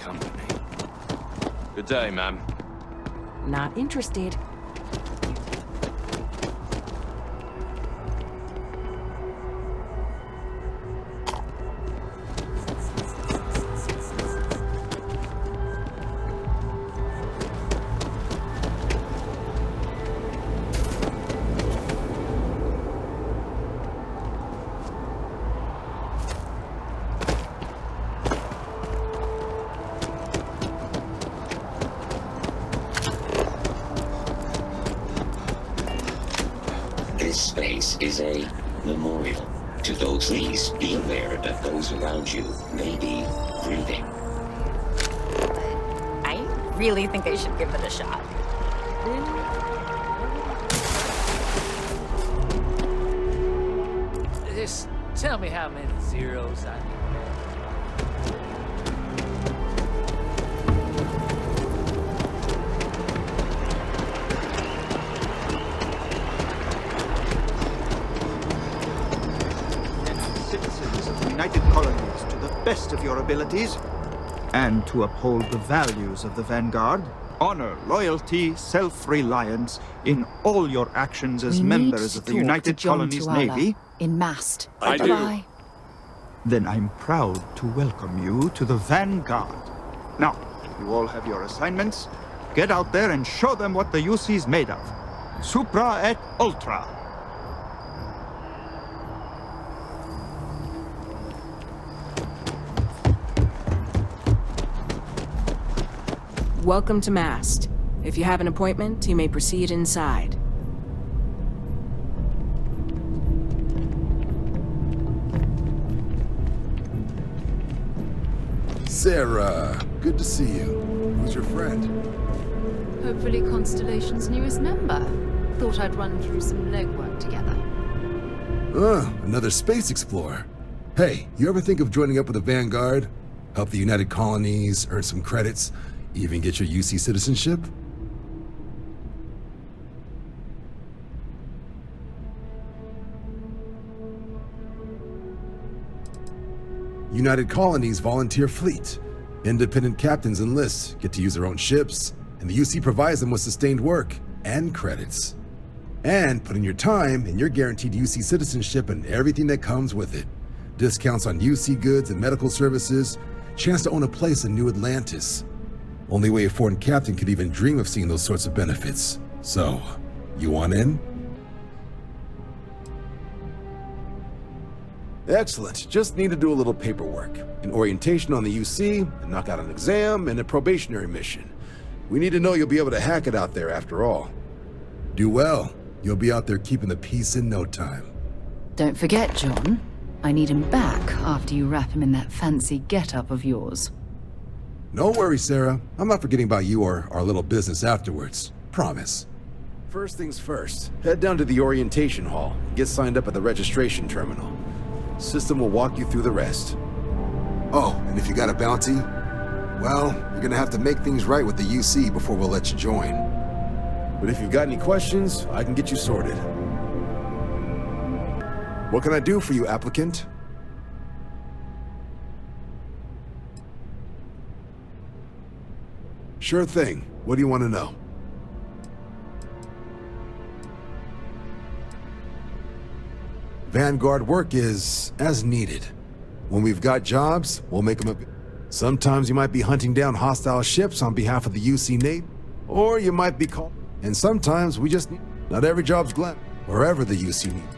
company. Good day, ma'am. Not interested. This space is a memorial to those. Please be aware that those around you may be grieving. I really think I should give it a shot. Just tell me how many zeros I need. Citizens of the United Colonies to the best of your abilities, and to uphold the values of the Vanguard, honor, loyalty, self-reliance in all your actions as members of the United Colonies Navy. In Mast. I do. Bye. Then I'm proud to welcome you to the Vanguard. Now, you all have your assignments. Get out there and show them what the UC's made of. Supra et Ultra. Welcome to Mast. If you have an appointment, you may proceed inside. Sarah, good to see you. Who's your friend? Hopefully Constellation's newest member. Thought I'd run through some legwork together. Another space explorer. Hey, you ever think of joining up with the Vanguard? Help the United Colonies, earn some credits, even get your UC citizenship? United Colonies volunteer fleet. Independent captains enlist, get to use their own ships, and the UC provides them with sustained work and credits. And put in your time, and you're guaranteed UC citizenship and everything that comes with it. Discounts on UC goods and medical services, chance to own a place in New Atlantis. Only way a foreign captain could even dream of seeing those sorts of benefits. So, you want in? Excellent. Just need to do a little paperwork. An orientation on the UC, knock out an exam, and a probationary mission. We need to know you'll be able to hack it out there after all. Do well. You'll be out there keeping the peace in no time. Don't forget, John. I need him back after you wrap him in that fancy get-up of yours. No worries, Sarah. I'm not forgetting about you or our little business afterwards. Promise. First things first, head down to the orientation hall and get signed up at the registration terminal. System will walk you through the rest. Oh, and if you got a bounty, well, you're gonna have to make things right with the UC before we'll let you join. But if you've got any questions, I can get you sorted. What can I do for you, applicant? Sure thing. What do you want to know? Vanguard work is as needed. When we've got jobs, we'll make them up. Sometimes you might be hunting down hostile ships on behalf of the UC Navy, or you might be called. And sometimes we just need. Not every job's glam, wherever the UC needs.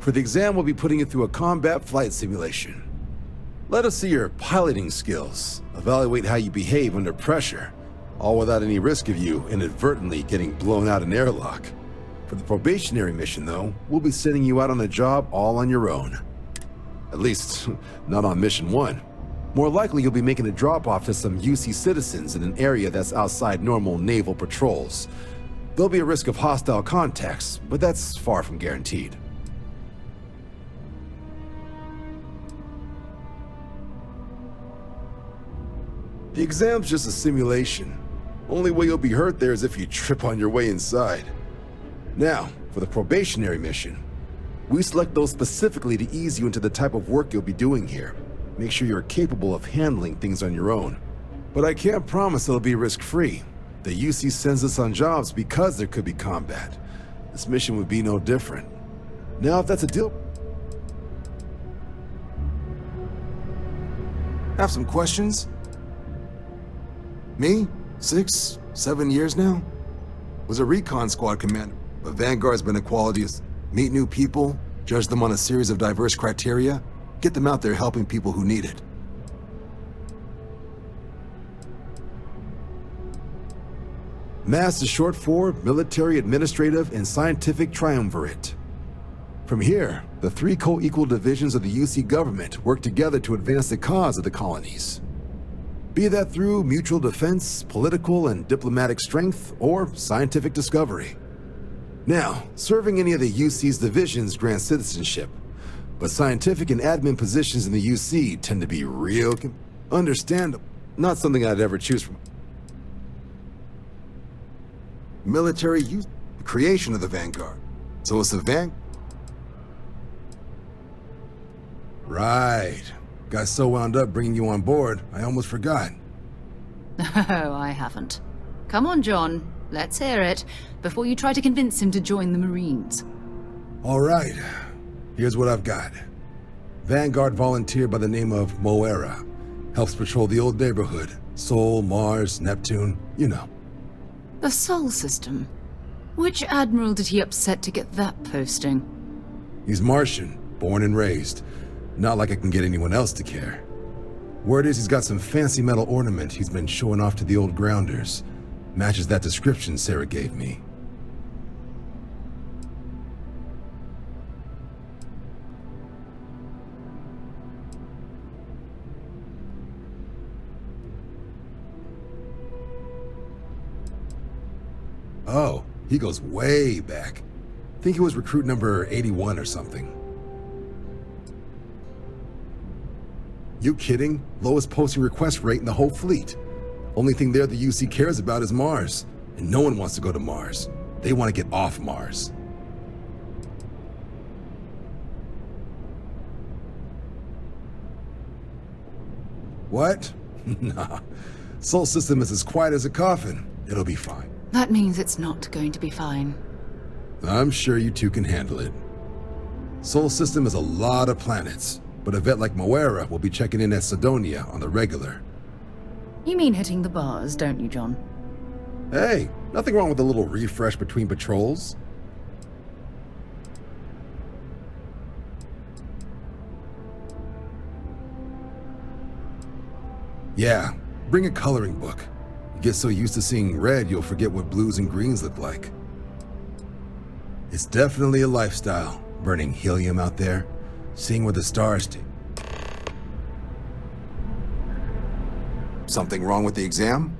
For the exam, we'll be putting you through a combat flight simulation. Let us see your piloting skills, evaluate how you behave under pressure, all without any risk of you inadvertently getting blown out an airlock. For the probationary mission, though, we'll be sending you out on a job all on your own. At least, not on mission 1. More likely, you'll be making a drop-off to some UC citizens in an area that's outside normal naval patrols. There'll be a risk of hostile contacts, but that's far from guaranteed. The exam's just a simulation. Only way you'll be hurt there is if you trip on your way inside. Now, for the probationary mission, we select those specifically to ease you into the type of work you'll be doing here. make sure you're capable of handling things on your own. But I can't promise it'll be risk-free. The UC sends us on jobs because there could be combat. This mission would be no different. Now, if that's a deal... Have some questions? Me? 6, 7 years now? Was a recon squad commander, but Vanguard's been a quality as meet new people, judge them on a series of diverse criteria, get them out there helping people who need it. MAST is short for Military, Administrative, and Scientific Triumvirate. From here, the 3 co-equal divisions of the UC government work together to advance the cause of the colonies. Be that through mutual defense, political and diplomatic strength, or scientific discovery. Now, serving any of the UC's divisions grants citizenship, but scientific and admin positions in the UC tend to be real understandable. Not something I'd ever choose from. Military use, the creation of the Vanguard. So it's the Right. Got so wound up bringing you on board, I almost forgot. Oh, I haven't. Come on, John. Let's hear it, before you try to convince him to join the Marines. All right. Here's what I've got. Vanguard volunteer by the name of Moira. Helps patrol the old neighborhood. Sol, Mars, Neptune, you know. The Sol system. Which admiral did he upset to get that posting? He's Martian, born and raised. Not like I can get anyone else to care. Word is he's got some fancy metal ornament he's been showing off to the old grounders. Matches that description Sarah gave me. Oh, he goes way back. Think he was recruit number 81 or something. You kidding? Lowest posting request rate in the whole fleet. Only thing there the UC cares about is Mars. And no one wants to go to Mars. They want to get off Mars. What? Nah. Sol system is as quiet as a coffin. It'll be fine. That means it's not going to be fine. I'm sure you two can handle it. Sol system is a lot of planets, but a vet like Moira will be checking in at Sidonia on the regular. You mean hitting the bars, don't you, John? Hey, nothing wrong with a little refresh between patrols. Yeah, bring a coloring book. You get so used to seeing red, you'll forget what blues and greens look like. It's definitely a lifestyle, burning helium out there, seeing where the stars do. Something wrong with the exam?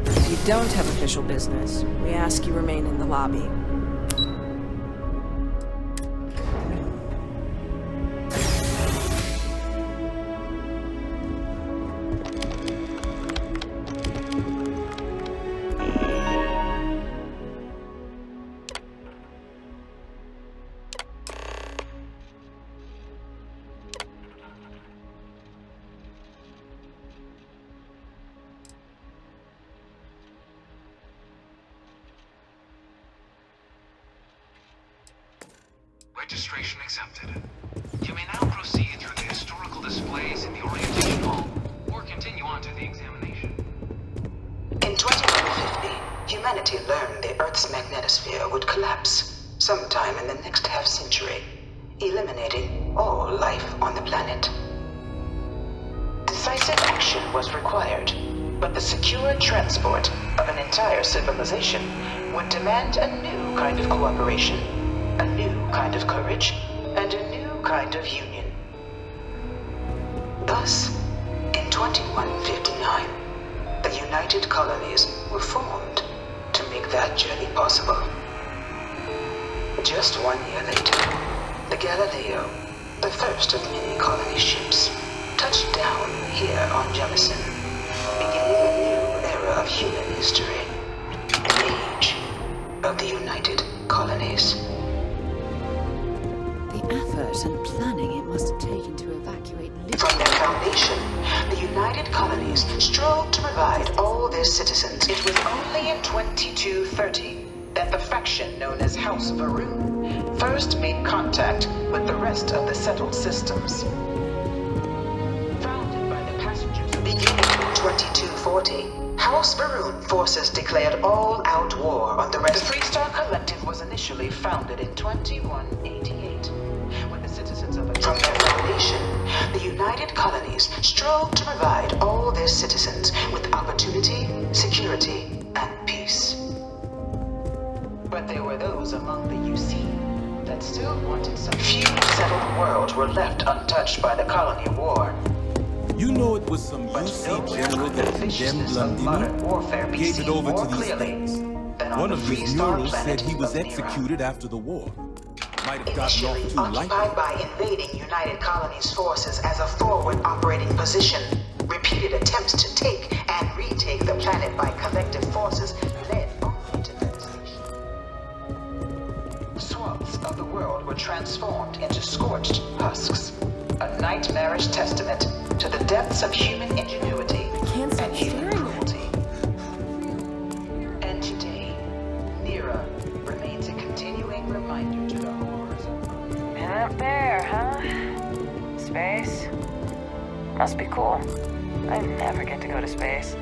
If you don't have official business, we ask you remain in the lobby. Registration accepted. You may now proceed through the historical displays in the orientation hall, or continue on to the examination. In 2150, humanity learned the Earth's magnetosphere would collapse sometime in the next half-century, eliminating all life on the planet. Decisive action was required, but the secure transport of an entire civilization would demand a new kind of cooperation, a new kind of courage, and a new kind of union. Thus, in 2159, the United Colonies were formed to make that journey possible. Just 1 year later, the Galileo, the first of many colony ships, touched down here on Jemison, beginning a new era of human history, an age of the United Colonies. The effort and planning it must have taken to evacuate From their foundation, the United Colonies strove to provide all their citizens. It was only in 2230 that the faction known as House Varun first made contact with the rest of the settled systems. Founded by the passengers of the Union in 2240, House Varun forces declared all-out war on the rest. The Freestar Collective was initially founded in 2188, when the citizens of From their foundation, the United Colonies strove to provide all their citizens with opportunity, security, and peace. But there were those among the UC that still wanted some. Few settled worlds were left untouched by the colony war. You know it was some UC general that condemned Londini, gave it over to these things. One of these murals said he was executed after the war. Might have gotten off too lightly. Occupied by invading United Colonies forces as a forward operating position, repeated attempts to take and retake the planet by collective forces led only to devastation. Swaths of the world were transformed into scorched husks, a nightmarish testament to the depths of human ingenuity and human cruelty. And today, Nira remains a continuing reminder to the horrors of... And up there, huh? Space? Must be cool. I never get to go to space.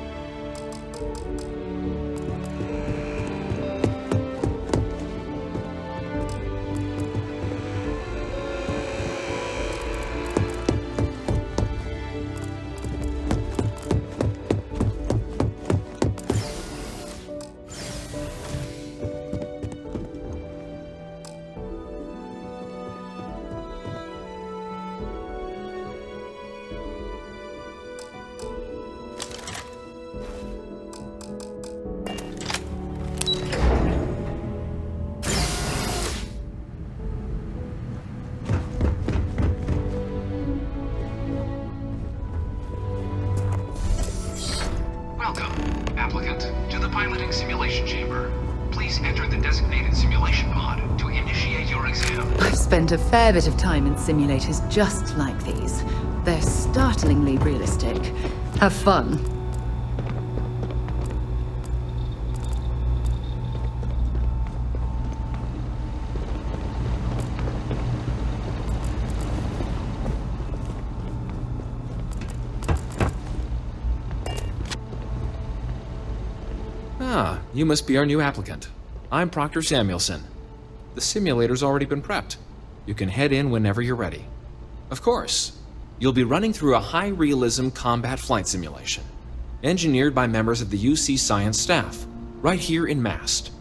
Welcome, applicant, to the piloting simulation chamber. Please enter the designated simulation pod to initiate your exam. I've spent a fair bit of time in simulators just like these. They're startlingly realistic. Have fun. Ah, you must be our new applicant. I'm Proctor Samuelson. The simulator's already been prepped. You can head in whenever you're ready. Of course, you'll be running through a high-realism combat flight simulation, engineered by members of the UC science staff, right here in Mast.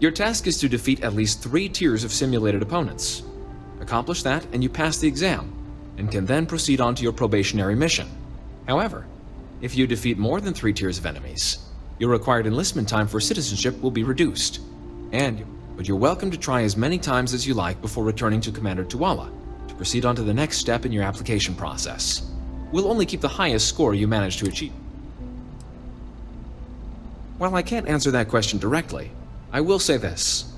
Your task is to defeat at least 3 tiers of simulated opponents. Accomplish that and you pass the exam, and can then proceed on to your probationary mission. However, if you defeat more than 3 tiers of enemies, your required enlistment time for citizenship will be reduced. But you're welcome to try as many times as you like before returning to Commander Tuala to proceed on to the next step in your application process. We'll only keep the highest score you manage to achieve. While I can't answer that question directly, I will say this.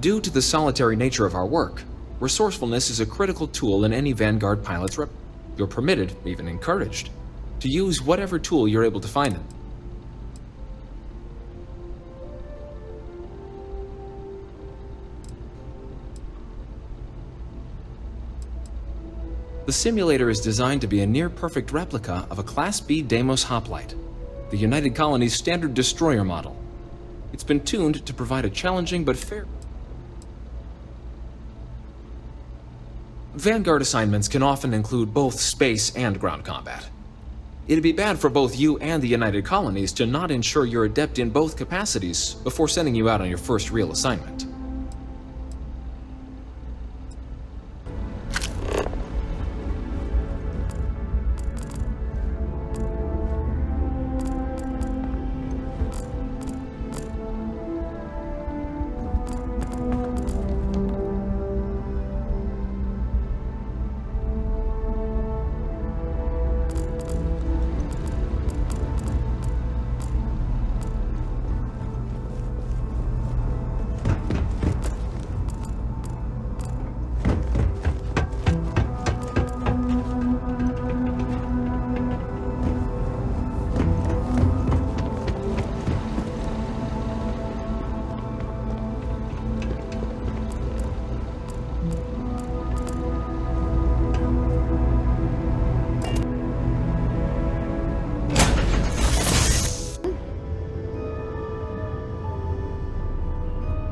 Due to the solitary nature of our work, resourcefulness is a critical tool in any Vanguard pilot's rep. You're permitted, even encouraged, to use whatever tool you're able to find in. The simulator is designed to be a near-perfect replica of a Class B Deimos hoplite, the United Colony's standard destroyer model. It's been tuned to provide a challenging but fair... Vanguard assignments can often include both space and ground combat. It'd be bad for both you and the United Colonies to not ensure you're adept in both capacities before sending you out on your first real assignment.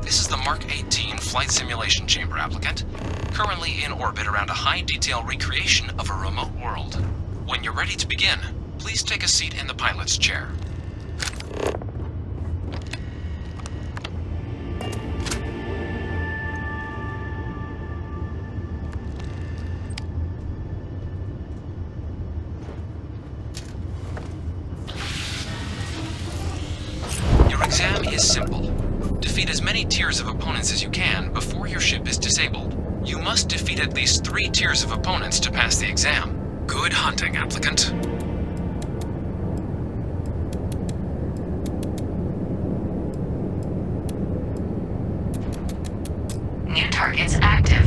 This is the Mark 18 Flight Simulation Chamber applicant, currently in orbit around a high-detail recreation of a remote world. When you're ready to begin, please take a seat in the pilot's chair. Your exam is simple. Defeat as many tiers of opponents as you can before your ship is disabled. You must defeat at least 3 tiers of opponents to pass the exam. Good hunting, applicant. New targets active.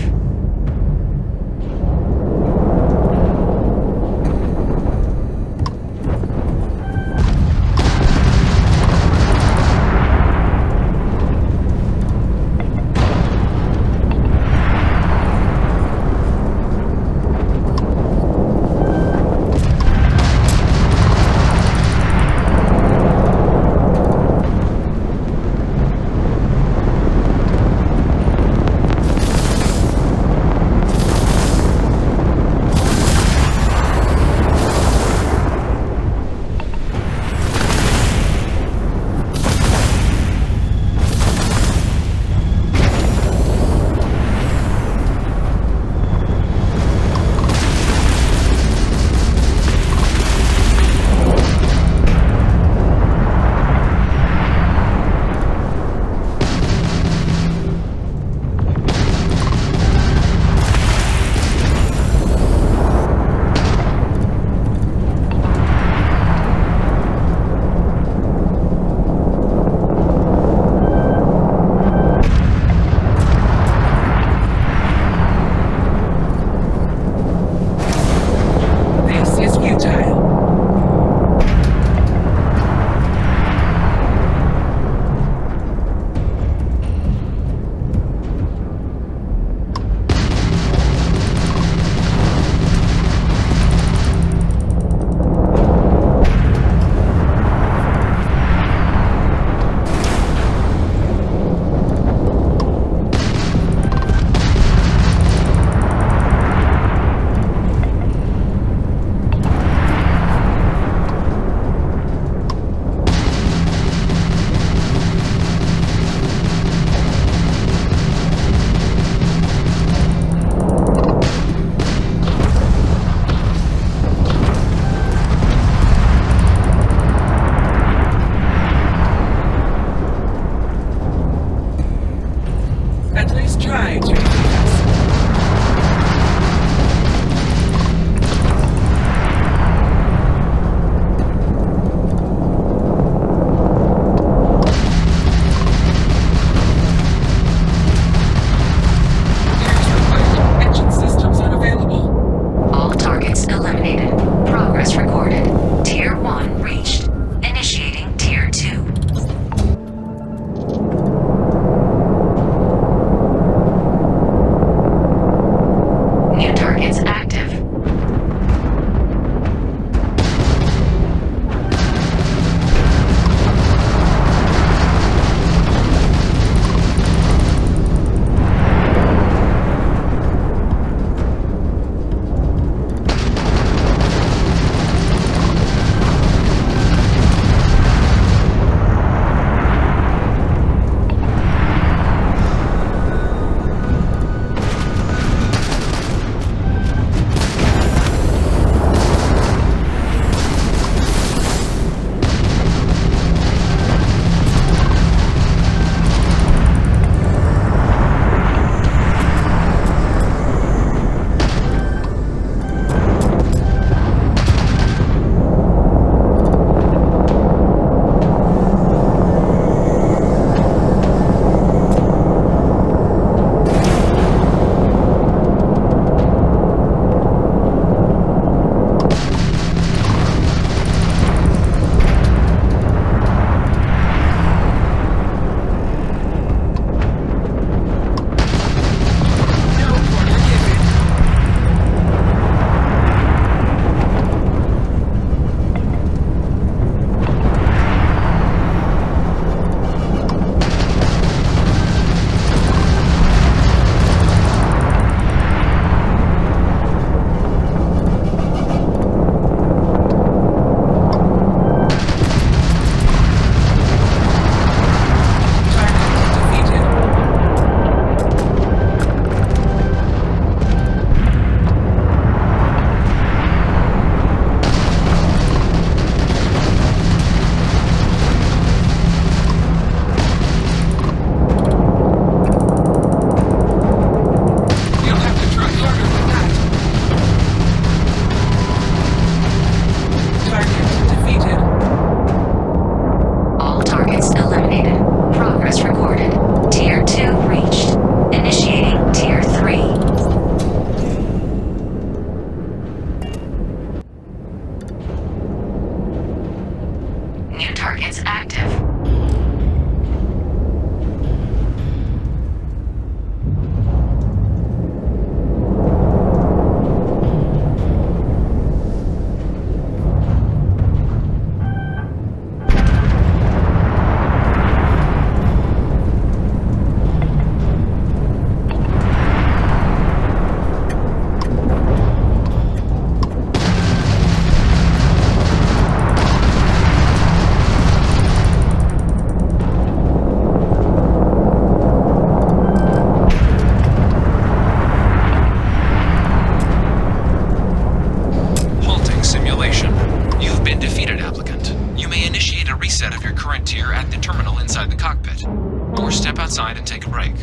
Or step outside and take a break.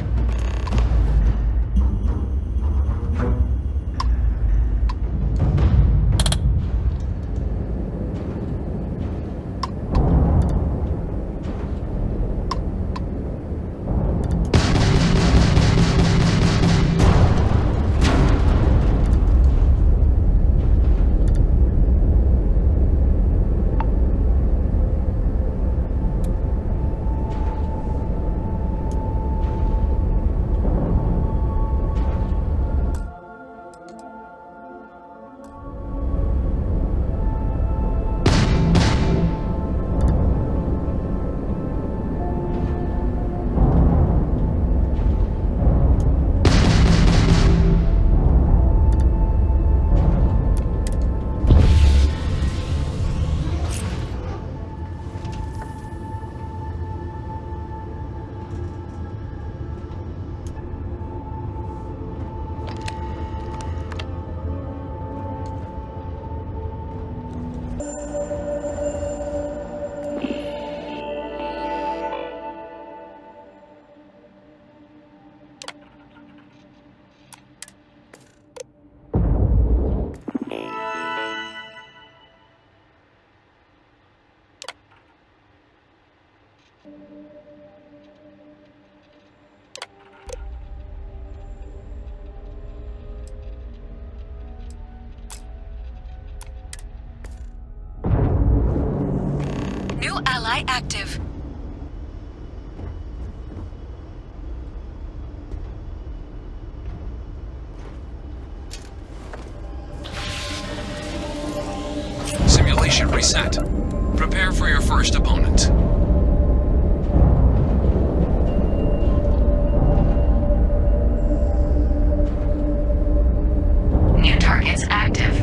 New ally active. Simulation reset. Prepare for your first opponent. New targets active.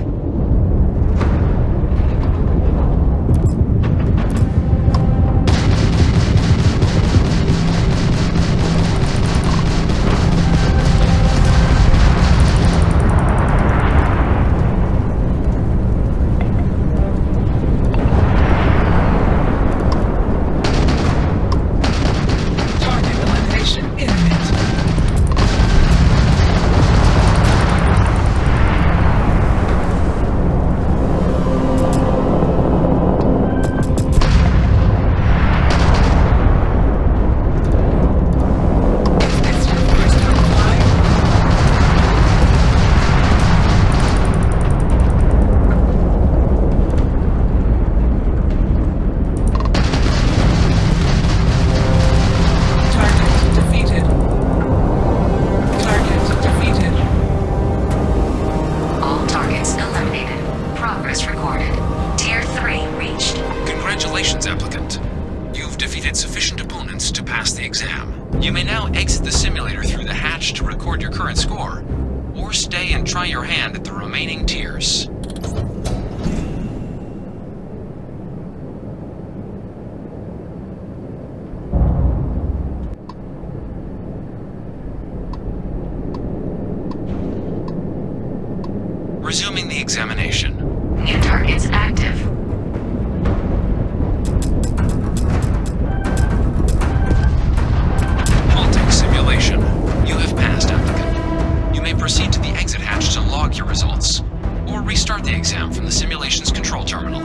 Congratulations, applicant. You've defeated sufficient opponents to pass the exam. You may now exit the simulator through the hatch to record your current score, or stay and try your hand at the remaining tiers. Resuming the examination. New targets active. Halting simulation. You have passed, applicant. You may proceed to the exit hatch to log your results, or restart the exam from the simulation's control terminal.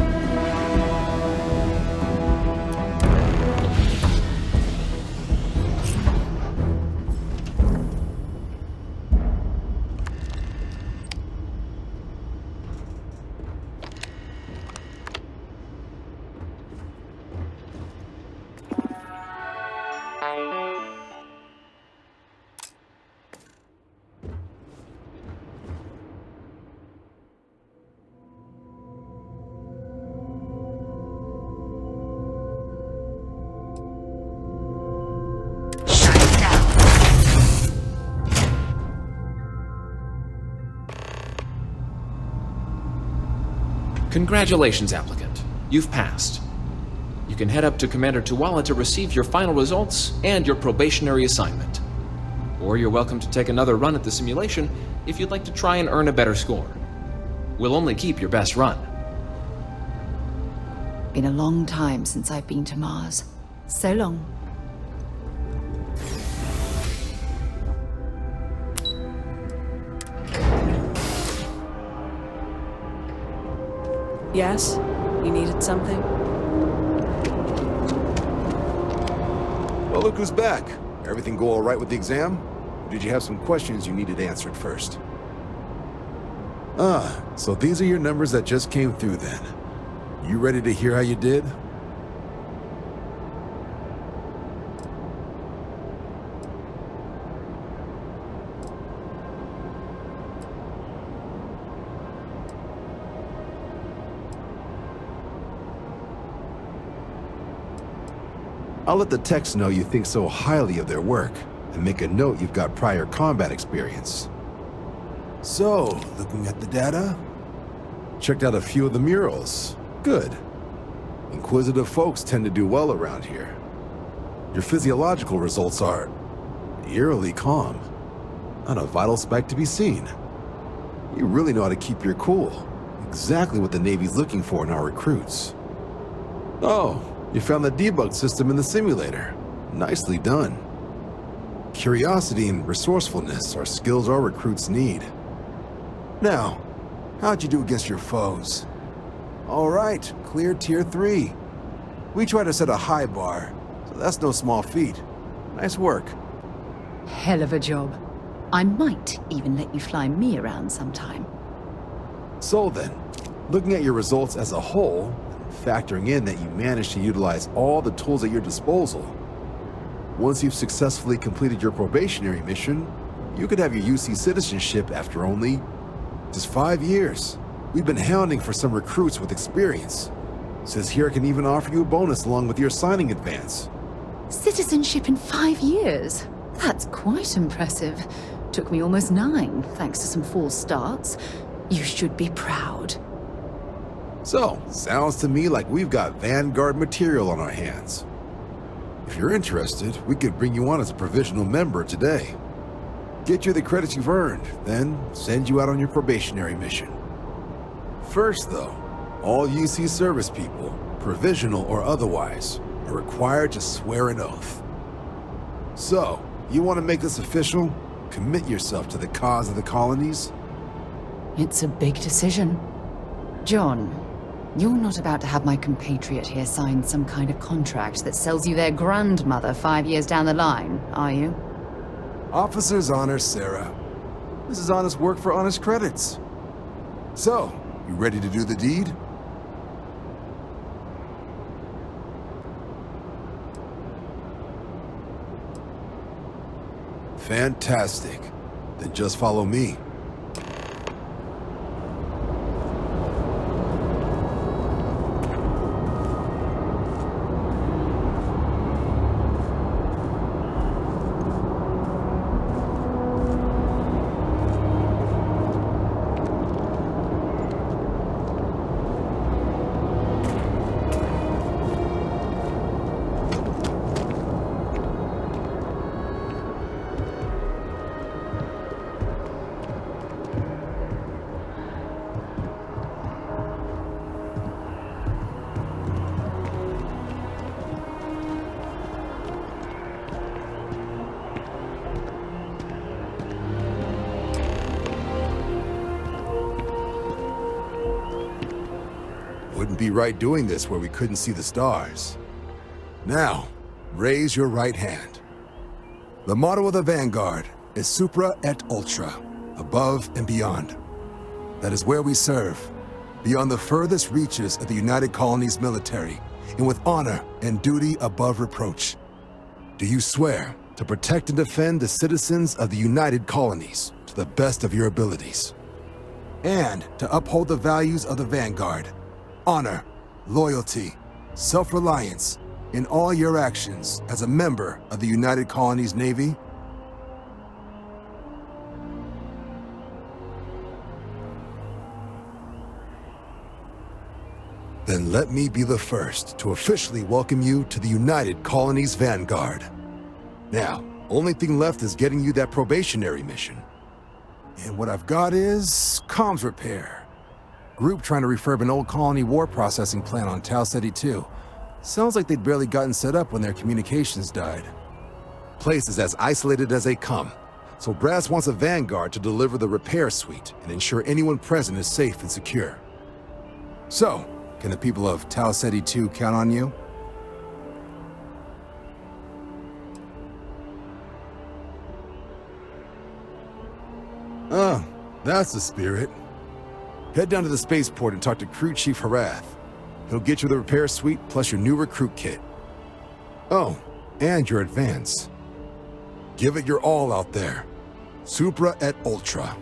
Congratulations, applicant. You've passed. You can head up to Commander Tuwala to receive your final results and your probationary assignment. Or you're welcome to take another run at the simulation if you'd like to try and earn a better score. We'll only keep your best run. Been a long time since I've been to Mars. So long. Yes? You needed something? Well, look who's back. Everything go all right with the exam? Or did you have some questions you needed answered first? So these are your numbers that just came through then. You ready to hear how you did? I'll let the techs know you think so highly of their work, and make a note you've got prior combat experience. So, looking at the data? Checked out a few of the murals. Good. Inquisitive folks tend to do well around here. Your physiological results are eerily calm. Not a vital spike to be seen. You really know how to keep your cool. Exactly what the Navy's looking for in our recruits. Oh, you found the debug system in the simulator. Nicely done. Curiosity and resourcefulness are skills our recruits need. Now, how'd you do against your foes? All right, clear Tier 3. We try to set a high bar, so that's no small feat. Nice work. Hell of a job. I might even let you fly me around sometime. So then, looking at your results as a whole, factoring in that you managed to utilize all the tools at your disposal, once you've successfully completed your probationary mission, you could have your UC citizenship after only just 5 years. We've been hounding for some recruits with experience. Says here I can even offer you a bonus along with your signing advance. Citizenship in 5 years? That's quite impressive. Took me almost 9, thanks to some false starts. You should be proud. So, sounds to me like we've got Vanguard material on our hands. If you're interested, we could bring you on as a provisional member today. Get you the credits you've earned, then send you out on your probationary mission. First though, all UC service people, provisional or otherwise, are required to swear an oath. So, you want to make this official? Commit yourself to the cause of the colonies? It's a big decision. John, you're not about to have my compatriot here sign some kind of contract that sells you their grandmother 5 years down the line, are you? Officer's honor, Sarah. This is honest work for honest credits. So, you ready to do the deed? Fantastic. Then just follow me. Wouldn't be right doing this where we couldn't see the stars. Now, raise your right hand. The motto of the Vanguard is Supra et Ultra, above and beyond. That is where we serve, beyond the furthest reaches of the United Colonies military, and with honor and duty above reproach. Do you swear to protect and defend the citizens of the United Colonies to the best of your abilities? And to uphold the values of the Vanguard, honor, loyalty, self-reliance, in all your actions as a member of the United Colonies Navy? Then let me be the first to officially welcome you to the United Colonies Vanguard. Now, only thing left is getting you that probationary mission. And what I've got is comms repair. Group trying to refurb an old colony war processing plant on Tau Ceti 2. Sounds like they'd barely gotten set up when their communications died. Place is as isolated as they come, so Brass wants a Vanguard to deliver the repair suite and ensure anyone present is safe and secure. So, can the people of Tau Ceti 2 count on you? Oh, that's the spirit. Head down to the spaceport and talk to Crew Chief Harath. He'll get you the repair suite plus your new recruit kit. Oh, and your advance. Give it your all out there. Supra et Ultra.